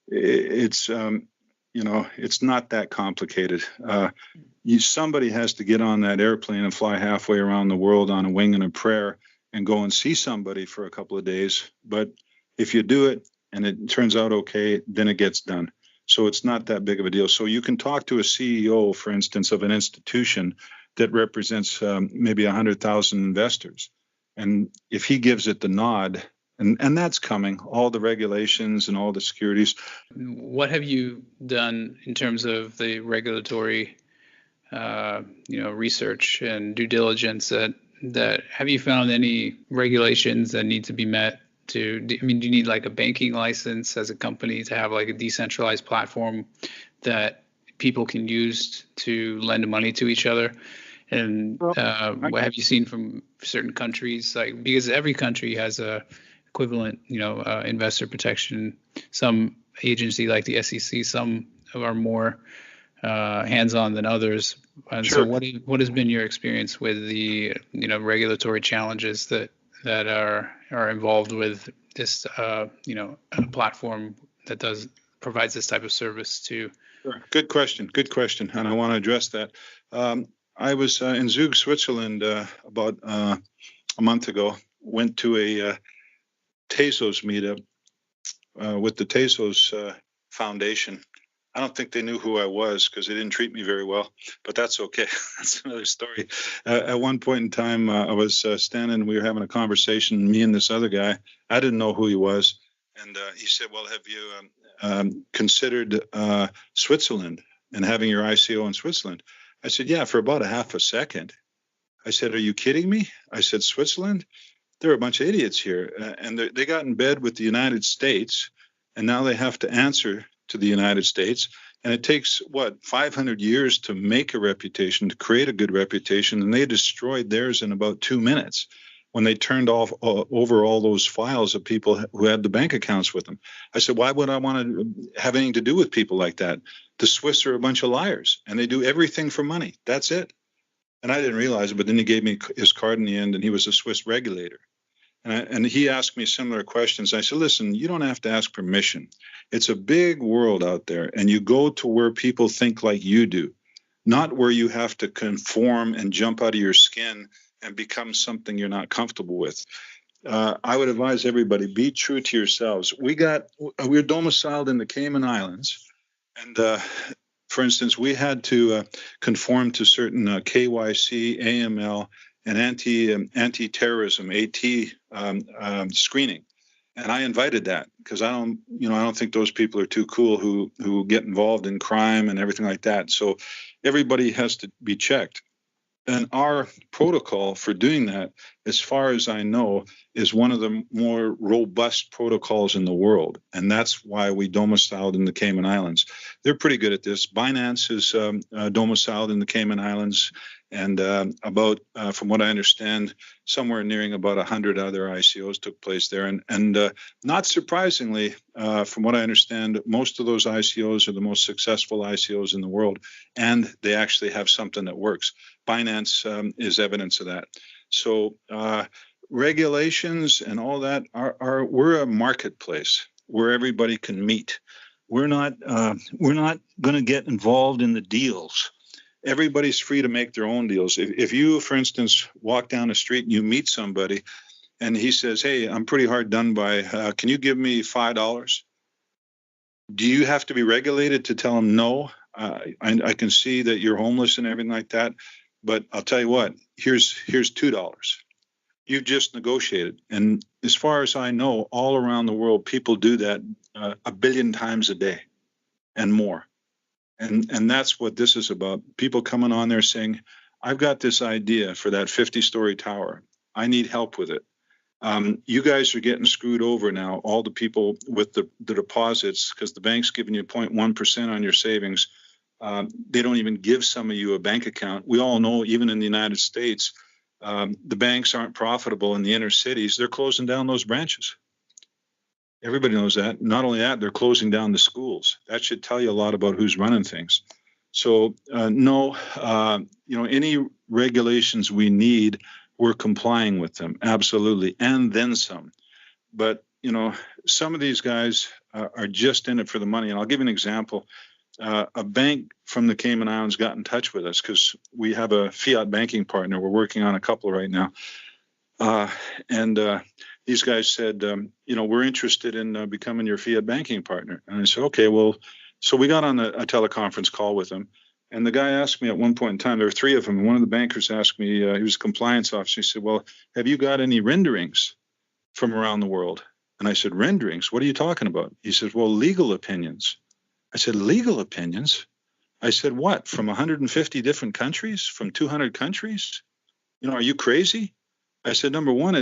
it's not that complicated. Somebody has to get on that airplane and fly halfway around the world on a wing and a prayer and go and see somebody for a couple of days. But if you do it and it turns out okay, then it gets done. So it's not that big of a deal. So you can talk to a CEO, for instance, of an institution that represents maybe 100,000 investors. And if he gives it the nod, and that's coming, all the regulations and all the securities. What have you done in terms of the regulatory, research and due diligence that have you found any regulations that need to be met do you need like a banking license as a company to have like a decentralized platform that people can use to lend money to each other? And what have you seen from certain countries? Like, because every country has a equivalent, investor protection. Some agency like the SEC, some are more hands-on than others. And Sure. so, what has been your experience with the regulatory challenges that are involved with this a platform that provides this type of service to? Sure. Good question, and I want to address that. I was in Zug, Switzerland, about a month ago. Went to a Tezos meetup with the Tezos Foundation. I don't think they knew who I was because they didn't treat me very well, but that's okay. That's another story. At one point in time, I was standing, we were having a conversation, me and this other guy. I didn't know who he was. And he said, well, have you considered Switzerland and having your ICO in Switzerland? I said, yeah, for about a half a second. I said, are you kidding me? I said, Switzerland? There are a bunch of idiots here. And they got in bed with the United States, and now they have to answer to the United States. And it takes, 500 years to make a reputation, to create a good reputation. And they destroyed theirs in about 2 minutes when they turned off over all those files of people who had the bank accounts with them. I said, why would I want to have anything to do with people like that? The Swiss are a bunch of liars, and they do everything for money. That's it. And I didn't realize it, but then he gave me his card in the end, and he was a Swiss regulator. And he asked me similar questions. I said, listen, you don't have to ask permission. It's a big world out there, and you go to where people think like you do, not where you have to conform and jump out of your skin and become something you're not comfortable with. I would advise everybody, be true to yourselves. We're domiciled in the Cayman Islands, and for instance, we had to conform to certain KYC, AML, and anti-terrorism AT screening, and I invited that because I don't think those people are too cool who get involved in crime and everything like that. So everybody has to be checked. And our protocol for doing that, as far as I know, is one of the more robust protocols in the world. And that's why we domiciled in the Cayman Islands. They're pretty good at this. Binance is domiciled in the Cayman Islands. And from what I understand, somewhere nearing about 100 other ICOs took place there. And not surprisingly, from what I understand, most of those ICOs are the most successful ICOs in the world, and they actually have something that works. Binance is evidence of that. So regulations and all that we're a marketplace where everybody can meet. We're not going to get involved in the deals. Everybody's free to make their own deals. If you, for instance, walk down the street and you meet somebody and he says, hey, I'm pretty hard done by, can you give me $5? Do you have to be regulated to tell him no? I can see that you're homeless and everything like that, but I'll tell you what, here's $2. You've just negotiated. And as far as I know, all around the world, people do that 1 billion times a day and more. And that's what this is about. People coming on there saying, I've got this idea for that 50-story tower. I need help with it. You guys are getting screwed over now, all the people with the deposits, because the bank's giving you 0.1% on your savings. They don't even give some of you a bank account. We all know, even in the United States, the banks aren't profitable in the inner cities. They're closing down those branches. Everybody knows that. Not only that, they're closing down the schools. That should tell you a lot about who's running things. So any regulations we need, we're complying with them, absolutely, and then some. But some of these guys are just in it for the money. And I'll give you an example. A bank from the Cayman Islands got in touch with us because we have a fiat banking partner. We're working on a couple right now. These guys said, we're interested in becoming your fiat banking partner. And I said, okay, well, so we got on a teleconference call with them. And the guy asked me at one point in time, there were 3 of them. And one of the bankers asked me, he was a compliance officer. He said, well, have you got any renderings from around the world? And I said, renderings? What are you talking about? He said, well, legal opinions. I said, legal opinions? I said, what? From 150 different countries? From 200 countries? Are you crazy? I said, number one,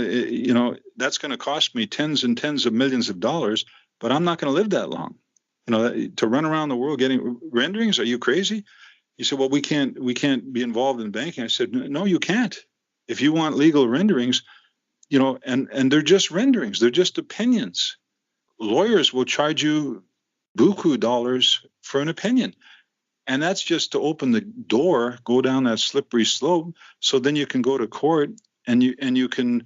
that's going to cost me tens and tens of millions of dollars, but I'm not going to live that long. To run around the world getting renderings, are you crazy? He said, well, we can't be involved in banking. I said, no, you can't. If you want legal renderings, and they're just renderings. They're just opinions. Lawyers will charge you buku dollars for an opinion. And that's just to open the door, go down that slippery slope. So then you can go to court and you can,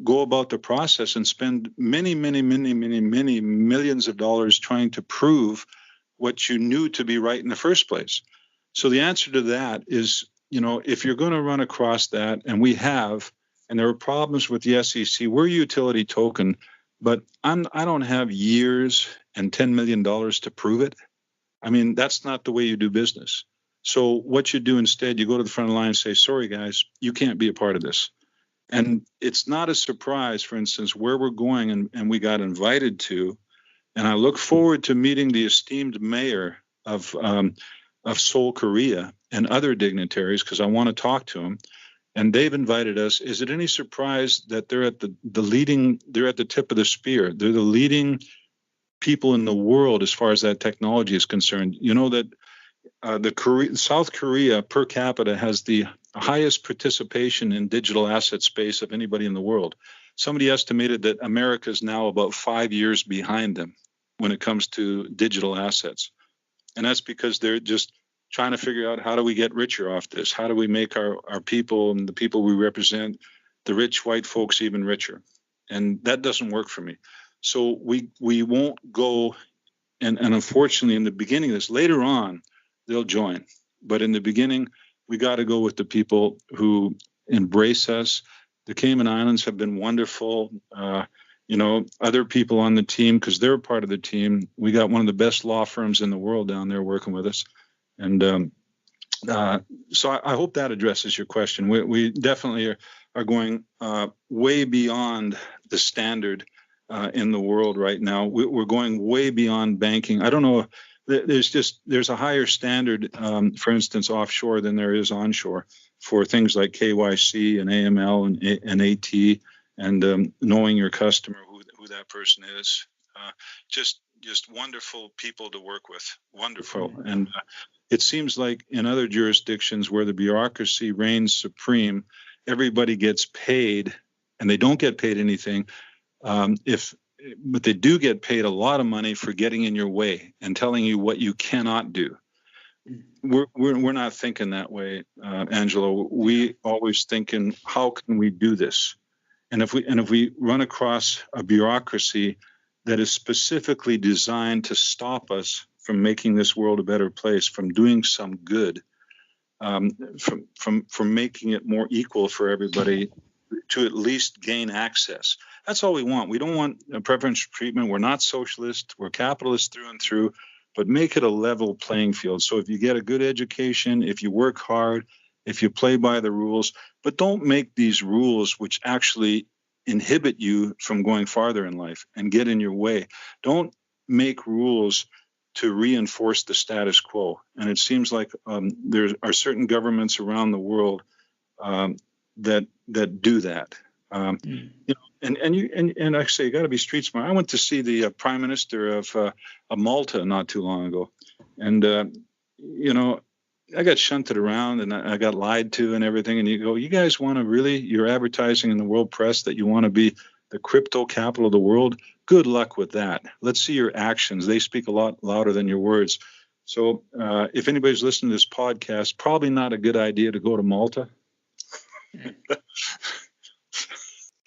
go about the process and spend many, many, many, many, many millions of dollars trying to prove what you knew to be right in the first place. So the answer to that is, if you're going to run across that, and we have, and there are problems with the SEC, we're utility token, but I don't have years and $10 million to prove it. I mean, that's not the way you do business. So what you do instead, you go to the front of the line and say, sorry, guys, you can't be a part of this. And it's not a surprise, for instance, where we're going and we got invited to. And I look forward to meeting the esteemed mayor of Seoul, Korea, and other dignitaries, because I want to talk to them. And they've invited us. Is it any surprise that they're at they're at the tip of the spear? They're the leading people in the world as far as that technology is concerned. You know that South Korea per capita has the highest participation in digital asset space of anybody in the world. Somebody estimated that America is now about 5 years behind them when it comes to digital assets. And that's because they're just trying to figure out, how do we get richer off this? How do we make our people and the people we represent, the rich white folks, even richer? And that doesn't work for me. So we won't go, and unfortunately in the beginning of this, later on, they'll join. But in the beginning, we got to go with the people who embrace us. The Cayman Islands have been wonderful. Other people on the team, because they're part of the team. We got one of the best law firms in the world down there working with us. And so I hope that addresses your question. We definitely are going way beyond the standard in the world right now. We're going way beyond banking. I don't know. There's a higher standard, for instance, offshore than there is onshore for things like KYC and AML and AT and knowing your customer, who that person is. Just wonderful people to work with. Wonderful. And it seems like in other jurisdictions where the bureaucracy reigns supreme, everybody gets paid, and they don't get paid anything. But they do get paid a lot of money for getting in your way and telling you what you cannot do. We're not thinking that way, Angelo. We always thinking, how can we do this? And if we run across a bureaucracy that is specifically designed to stop us from making this world a better place, from doing some good, from making it more equal for everybody, to at least gain access. That's all we want. We don't want a preferential treatment. We're not socialist. We're capitalist through and through, but make it a level playing field. So if you get a good education, if you work hard, if you play by the rules, but don't make these rules which actually inhibit you from going farther in life and get in your way. Don't make rules to reinforce the status quo. And it seems like there are certain governments around the world that do that. And actually, you got to be street smart. I went to see the Prime Minister of Malta not too long ago, and I got shunted around and I got lied to and everything. And you go, you guys want to really? You're advertising in the world press that you want to be the crypto capital of the world. Good luck with that. Let's see your actions. They speak a lot louder than your words. So if anybody's listening to this podcast, probably not a good idea to go to Malta.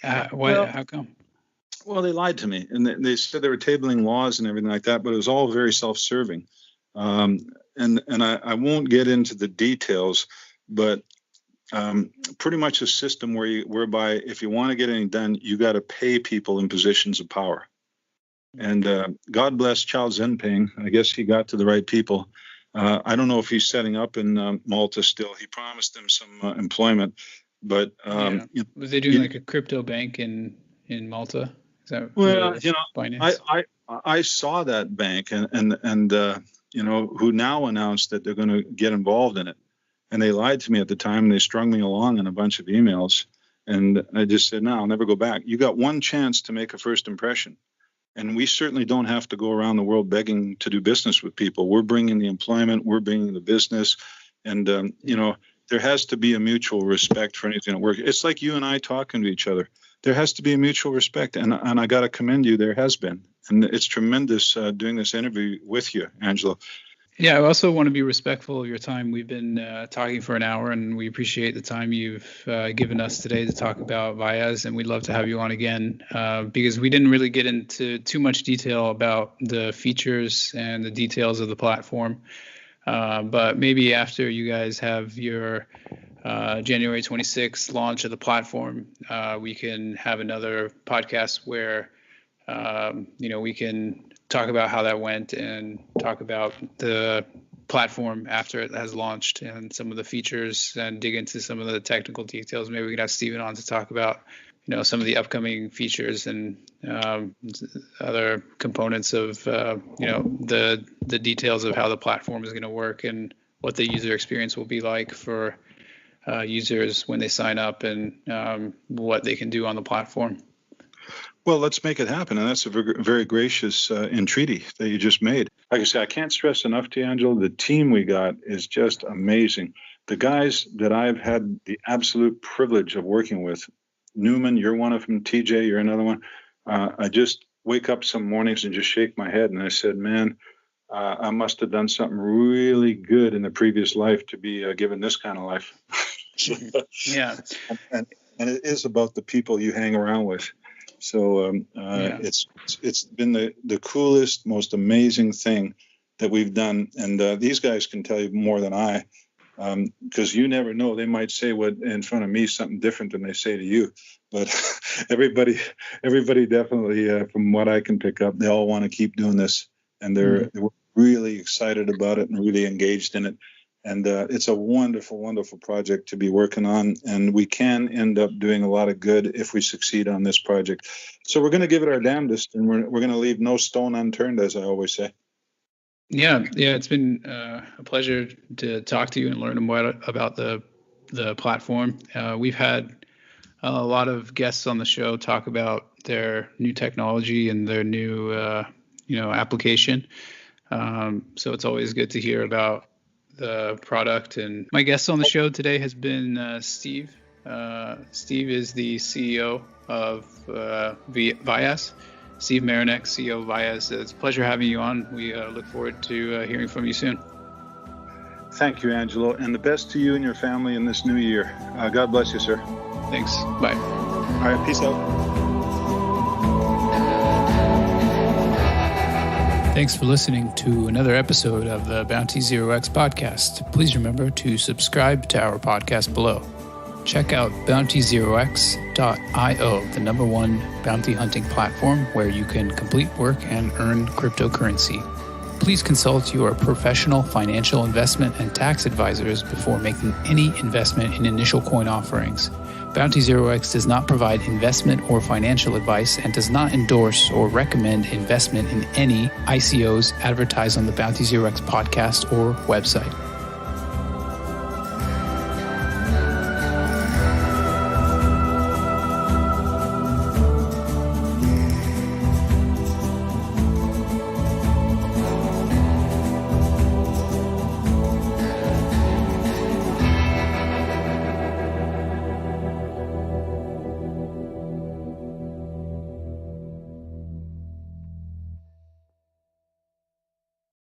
How come? Well, they lied to me, and they said they were tabling laws and everything like that, but it was all very self-serving. And I won't get into the details, but pretty much a system whereby if you want to get anything done, you got to pay people in positions of power. And God bless Chow Jinping. I guess he got to the right people. I don't know if he's setting up in Malta still. He promised them some employment. But was they doing like a crypto bank in Malta? Is that Binance? I saw that bank and who now announced that they're going to get involved in it, and they lied to me at the time. And they strung me along in a bunch of emails, and I just said, no, I'll never go back. You got one chance to make a first impression, and we certainly don't have to go around the world begging to do business with people. We're bringing the employment, we're bringing the business, and there has to be a mutual respect for anything that works. It's like you and I talking to each other. There has to be a mutual respect, and I got to commend you. There has been, and it's tremendous doing this interview with you, Angelo. Yeah, I also want to be respectful of your time. We've been talking for an hour, and we appreciate the time you've given us today to talk about Vias, and we'd love to have you on again because we didn't really get into too much detail about the features and the details of the platform. But maybe after you guys have your January 26th launch of the platform, we can have another podcast where, we can talk about how that went and talk about the platform after it has launched and some of the features and dig into some of the technical details. Maybe we can have Steven on to talk about, some of the upcoming features and other components of, the details of how the platform is going to work and what the user experience will be like for users when they sign up and what they can do on the platform. Well, let's make it happen. And that's a very gracious entreaty that you just made. Like I said, I can't stress enough to you, Angelo, the team we got is just amazing. The guys that I've had the absolute privilege of working with, Newman, you're one of them, TJ, you're another one. I just wake up some mornings and just shake my head. And I said, man, I must have done something really good in the previous life to be given this kind of life. Yeah. And it is about the people you hang around with. So it's been the coolest, most amazing thing that we've done. And these guys can tell you more than I, because you never know. They might say what in front of me something different than they say to you. But everybody definitely, from what I can pick up, they all want to keep doing this. And they're really excited about it and really engaged in it. And it's a wonderful, wonderful project to be working on. And we can end up doing a lot of good if we succeed on this project. So we're going to give it our damnedest, and we're going to leave no stone unturned, as I always say. Yeah. It's been a pleasure to talk to you and learn more about the platform. We've had a lot of guests on the show talk about their new technology and their new, application. So it's always good to hear about the product. And my guest on the show today has been Steve. Steve is the CEO of Vias. Steve Marinek, CEO of Vias. It's a pleasure having you on. We look forward to hearing from you soon. Thank you, Angelo, and the best to you and your family in this new year. God bless you, sir. Thanks. Bye. All right, peace out. Thanks for listening to another episode of the Bounty Zero X podcast. Please remember to subscribe to our podcast below. Check out bountyzerox.io, the #1 bounty hunting platform where you can complete work and earn cryptocurrency. Please consult your professional financial investment and tax advisors before making any investment in initial coin offerings. Bounty Zero X does not provide investment or financial advice and does not endorse or recommend investment in any ICOs advertised on the Bounty Zero X podcast or website.